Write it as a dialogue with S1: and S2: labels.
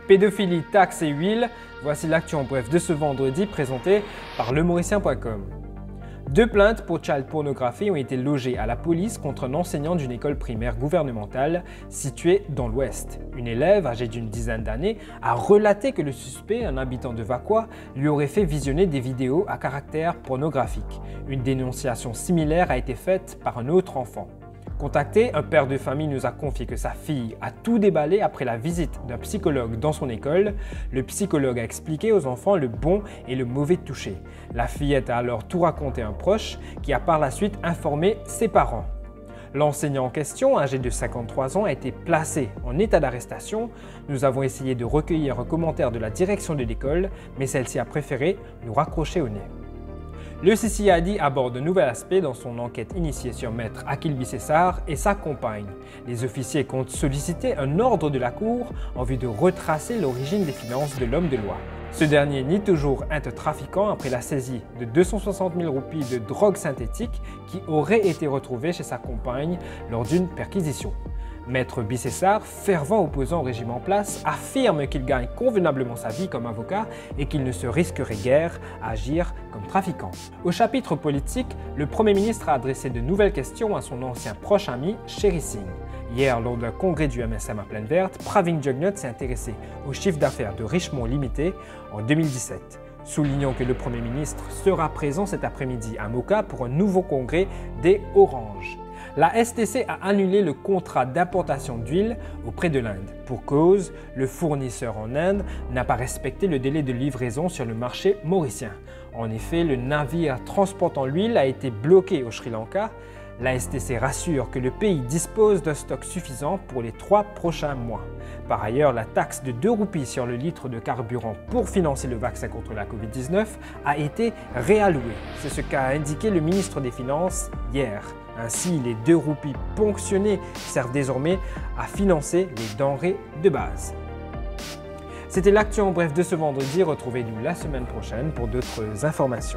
S1: Pédophilie, taxes et huile, voici l'actu en bref de ce vendredi présenté par lemauricien.com. 2 plaintes pour child pornographie ont été logées à la police contre un enseignant d'une école primaire gouvernementale située dans l'Ouest. Une élève âgée d'une dizaine d'années a relaté que le suspect, un habitant de Vacois, lui aurait fait visionner des vidéos à caractère pornographique. Une dénonciation similaire a été faite par un autre enfant. Contacté, un père de famille nous a confié que sa fille a tout déballé après la visite d'un psychologue dans son école. Le psychologue a expliqué aux enfants le bon et le mauvais toucher. La fillette a alors tout raconté à un proche qui a par la suite informé ses parents. L'enseignant en question, âgé de 53 ans, a été placé en état d'arrestation. Nous avons essayé de recueillir un commentaire de la direction de l'école, mais celle-ci a préféré nous raccrocher au nez. Le CCID aborde un nouvel aspect dans son enquête initiée sur Maître Akil Bissessar et sa compagne. Les officiers comptent solliciter un ordre de la Cour en vue de retracer l'origine des finances de l'homme de loi. Ce dernier nie toujours être trafiquant après la saisie de 260 000 roupies de drogue synthétique qui auraient été retrouvées chez sa compagne lors d'une perquisition. Maître Bissessar, fervent opposant au régime en place, affirme qu'il gagne convenablement sa vie comme avocat et qu'il ne se risquerait guère à agir comme trafiquant. Au chapitre politique, le Premier ministre a adressé de nouvelles questions à son ancien proche ami, Sherry Singh. Hier, lors d'un congrès du MSM à Plaine Verte, Pravin Jugnauth s'est intéressé au chiffre d'affaires de Richemont Limited en 2017. Soulignons que le Premier ministre sera présent cet après-midi à Moka pour un nouveau congrès des Oranges. La STC a annulé le contrat d'importation d'huile auprès de l'Inde. Pour cause, le fournisseur en Inde n'a pas respecté le délai de livraison sur le marché mauricien. En effet, le navire transportant l'huile a été bloqué au Sri Lanka. La STC rassure que le pays dispose d'un stock suffisant pour les 3 prochains mois. Par ailleurs, la taxe de 2 roupies sur le litre de carburant pour financer le vaccin contre la Covid-19 a été réallouée. C'est ce qu'a indiqué le ministre des Finances hier. Ainsi, les 2 roupies ponctionnées servent désormais à financer les denrées de base. C'était l'actu en bref de ce vendredi. Retrouvez-nous la semaine prochaine pour d'autres informations.